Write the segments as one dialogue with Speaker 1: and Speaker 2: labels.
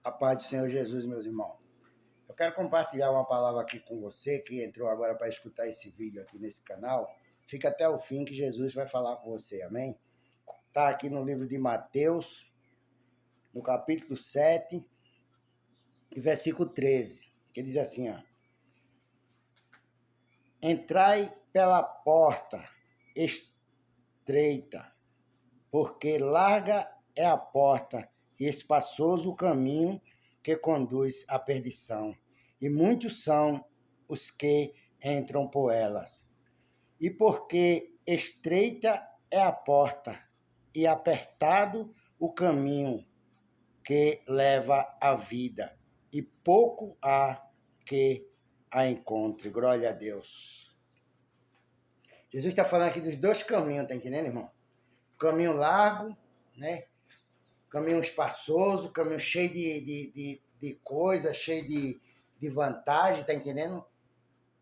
Speaker 1: A paz do Senhor Jesus, meus irmãos. Eu quero compartilhar uma palavra aqui com você que entrou agora para escutar esse vídeo aqui nesse canal. Fica até o fim que Jesus vai falar com você, amém? Está aqui no livro de Mateus, no capítulo 7, e versículo 13, que diz assim, ó. Entrai pela porta estreita, porque larga é a porta e espaçoso o caminho que conduz à perdição, e muitos são os que entram por elas. E porque estreita é a porta e apertado o caminho que leva à vida, e pouco há que a encontre. Glória a Deus. Jesus está falando aqui dos dois caminhos, tá entendendo, irmão? Caminho largo, né? Caminho espaçoso, caminho cheio de coisa, cheio de vantagem, tá entendendo?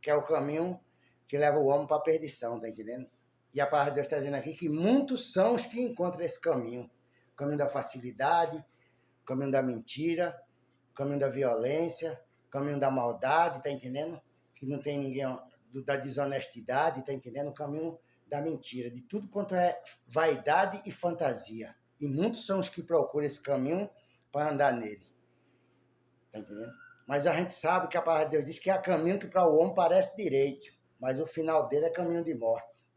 Speaker 1: Que é o caminho que leva o homem para a perdição, tá entendendo? E a palavra de Deus está dizendo aqui que muitos são os que encontram esse caminho. O caminho da facilidade, o caminho da mentira, o caminho da violência, o caminho da maldade, tá entendendo? Que não tem ninguém, da desonestidade, tá entendendo? O caminho da mentira, de tudo quanto é vaidade e fantasia. E muitos são os que procuram esse caminho para andar nele. Tá entendendo? Mas a gente sabe que a palavra de Deus diz que há caminho que para o homem parece direito, mas o final dele é caminho de morte.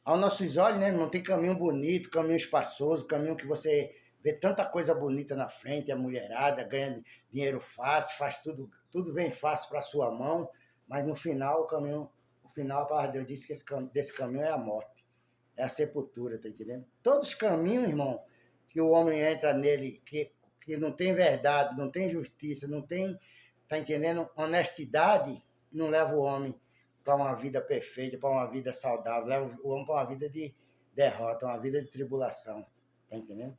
Speaker 1: Aos nossos olhos, né, não tem caminho bonito, caminho espaçoso, caminho que você vê tanta coisa bonita na frente, a mulherada ganha dinheiro fácil, faz tudo vem fácil para a sua mão, mas no final, a palavra de Deus diz que desse caminho é a morte, é a sepultura, tá entendendo? Todos os caminhos, irmão, que o homem entra nele, que não tem verdade, não tem justiça, não tem, tá entendendo? Honestidade, não leva o homem para uma vida perfeita, para uma vida saudável, leva o homem para uma vida de derrota, uma vida de tribulação, tá entendendo?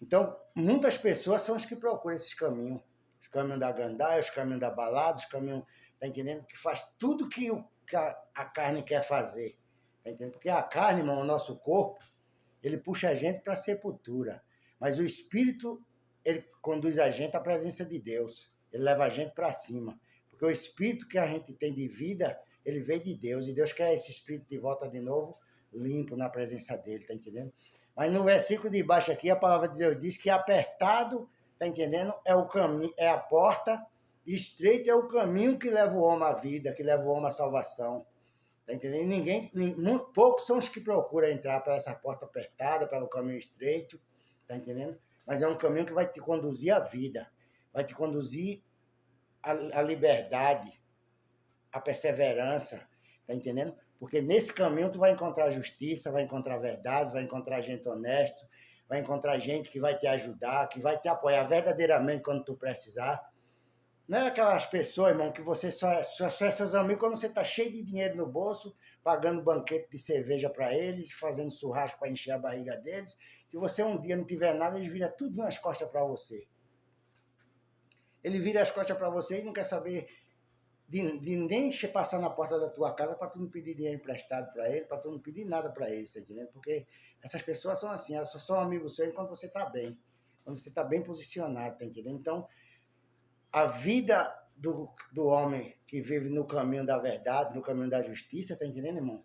Speaker 1: Então, muitas pessoas são os que procuram esses caminhos, os caminhos da gandaia, os caminhos da balada, os caminhos, tá entendendo? Que faz tudo que a carne quer fazer, tá entendendo? Porque a carne, irmão, o nosso corpo, ele puxa a gente para a sepultura, mas o Espírito, ele conduz a gente à presença de Deus, ele leva a gente para cima, porque o Espírito que a gente tem de vida, ele veio de Deus, e Deus quer esse Espírito de volta de novo, limpo na presença dele, tá entendendo? Mas no versículo de baixo aqui, a palavra de Deus diz que apertado, tá entendendo? É o caminho, é a porta, e estreito é o caminho que leva o homem à vida, que leva o homem à salvação. Tá entendendo? Poucos são os que procuram entrar por essa porta apertada, pelo caminho estreito, tá entendendo? Mas é um caminho que vai te conduzir à vida, vai te conduzir à liberdade, à perseverança, tá entendendo? Porque nesse caminho tu vai encontrar justiça, vai encontrar verdade, vai encontrar gente honesta, vai encontrar gente que vai te ajudar, que vai te apoiar verdadeiramente quando tu precisar. Não é aquelas pessoas, irmão, que você só é seus amigos quando você está cheio de dinheiro no bolso, pagando banquete de cerveja para eles, fazendo churrasco para encher a barriga deles. Se você um dia não tiver nada, eles viram tudo nas costas para você. Ele vira as costas para você e não quer saber de nem passar na porta da tua casa para tu não pedir dinheiro emprestado para ele, para tu não pedir nada para ele, tá entendendo? Porque essas pessoas são assim, elas só são amigos seus quando você está bem, quando você está bem posicionado, tá entendendo? Então, a vida do homem que vive no caminho da verdade, no caminho da justiça, tá entendendo, irmão?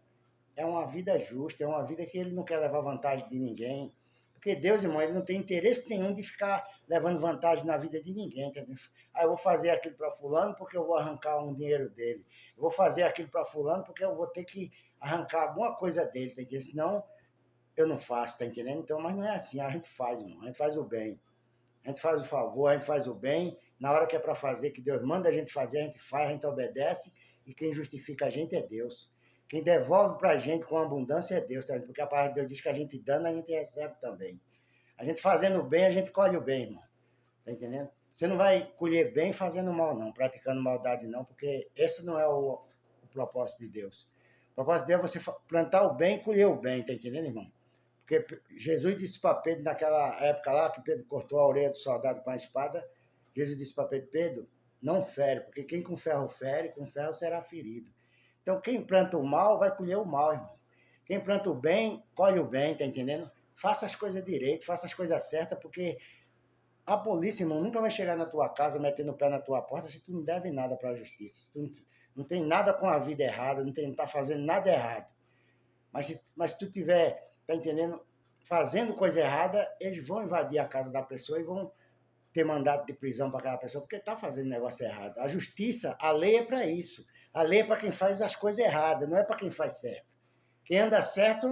Speaker 1: É uma vida justa, é uma vida que ele não quer levar vantagem de ninguém. Porque Deus, irmão, ele não tem interesse nenhum de ficar levando vantagem na vida de ninguém. Entendeu? Eu vou fazer aquilo para fulano porque eu vou arrancar um dinheiro dele. Eu vou fazer aquilo para fulano porque eu vou ter que arrancar alguma coisa dele, tá entendendo? Senão eu não faço, tá entendendo? Então, mas não é assim, a gente faz, irmão, a gente faz o bem. A gente faz o favor, a gente faz o bem, na hora que é para fazer, que Deus manda a gente fazer, a gente faz, a gente obedece, e quem justifica a gente é Deus. Quem devolve para a gente com abundância é Deus, tá? Porque a palavra de Deus diz que a gente dando, a gente recebe também. A gente fazendo o bem, a gente colhe o bem, irmão. Tá entendendo? Você não vai colher bem fazendo mal, não, praticando maldade, não, porque esse não é o propósito de Deus. O propósito de Deus é você plantar o bem e colher o bem, tá entendendo, irmão? Porque Jesus disse para Pedro, naquela época lá, que Pedro cortou a orelha do soldado com a espada, Jesus disse para Pedro, Pedro, não fere, porque quem com ferro fere, com ferro será ferido. Então, quem planta o mal, vai colher o mal, irmão. Quem planta o bem, colhe o bem, tá entendendo? faça as coisas direito, faça as coisas certas, porque a polícia, irmão, nunca vai chegar na tua casa, metendo o pé na tua porta, se tu não deve nada para a justiça. Se tu não tem nada com a vida errada, não tá fazendo nada errado. Mas se tu tiver, tá entendendo, fazendo coisa errada, eles vão invadir a casa da pessoa e vão ter mandado de prisão para aquela pessoa, porque está fazendo negócio errado. A justiça, a lei é para isso. A lei é para quem faz as coisas erradas, não é para quem faz certo. Quem anda certo,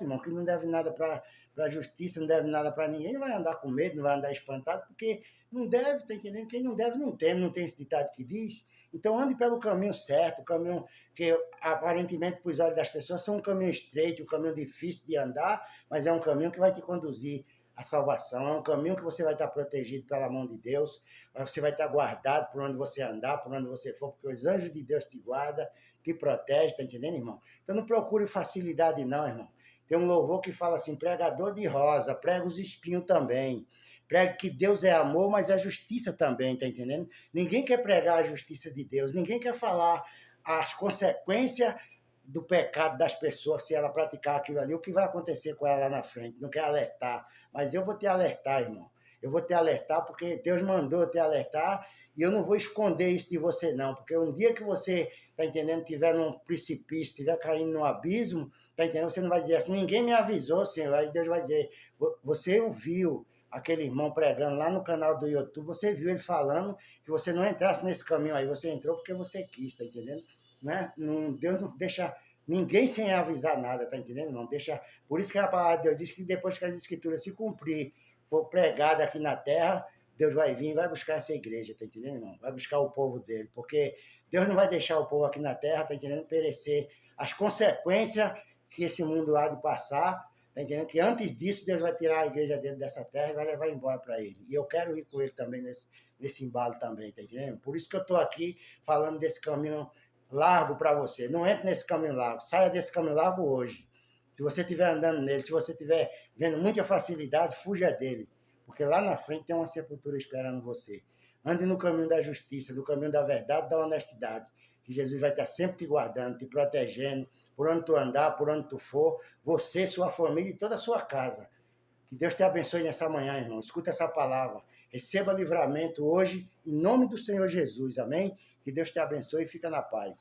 Speaker 1: irmão, que não deve nada para a justiça, não deve nada para ninguém, vai andar com medo, não vai andar espantado, porque não deve, tá entendendo? Quem não deve não teme, não tem esse ditado que diz. Então ande pelo caminho certo, o caminho que aparentemente para os olhos das pessoas são um caminho estreito, um caminho difícil de andar, mas é um caminho que vai te conduzir à salvação, é um caminho que você vai estar protegido pela mão de Deus, você vai estar guardado por onde você andar, por onde você for, porque os anjos de Deus te guardam, te protegem, tá entendendo, irmão? Então não procure facilidade não, irmão. Tem um louvor que fala assim, pregador de rosa, prega os espinhos também. Prega que Deus é amor, mas é justiça também, tá entendendo? Ninguém quer pregar a justiça de Deus, ninguém quer falar as consequências do pecado das pessoas, se ela praticar aquilo ali, o que vai acontecer com ela lá na frente, não quer alertar. Mas eu vou te alertar, irmão. Eu vou te alertar porque Deus mandou eu te alertar e eu não vou esconder isso de você, não. Porque um dia que você, tá entendendo, estiver num precipício, estiver caindo num abismo, tá entendendo, você não vai dizer assim, ninguém me avisou, Senhor. Aí Deus vai dizer, você ouviu aquele irmão pregando lá no canal do YouTube, você viu ele falando que você não entrasse nesse caminho aí, você entrou porque você quis, tá entendendo? Né? Não, Deus não deixa ninguém sem avisar nada, tá entendendo? Não deixa. Por isso que a palavra de Deus diz que depois que as escrituras se cumprir, for pregada aqui na terra, Deus vai vir e vai buscar essa igreja, tá entendendo, irmão? Vai buscar o povo dele, porque Deus não vai deixar o povo aqui na terra, tá entendendo, perecer. As consequências que esse mundo há de passar, tá entendendo? Que antes disso Deus vai tirar a igreja dele dessa terra e vai levar embora para ele. E eu quero ir com ele também nesse embalo também, tá entendendo? Por isso que eu estou aqui falando desse caminho largo para você. Não entre nesse caminho largo, saia desse caminho largo hoje. Se você estiver andando nele, se você estiver vendo muita facilidade, fuja dele, porque lá na frente tem uma sepultura esperando você. Ande no caminho da justiça, no caminho da verdade, da honestidade, que Jesus vai estar sempre te guardando, te protegendo, por onde tu andar, por onde tu for, você, sua família e toda a sua casa. Que Deus te abençoe nessa manhã, irmão. Escuta essa palavra. Receba livramento hoje, em nome do Senhor Jesus. Amém? Que Deus te abençoe e fica na paz.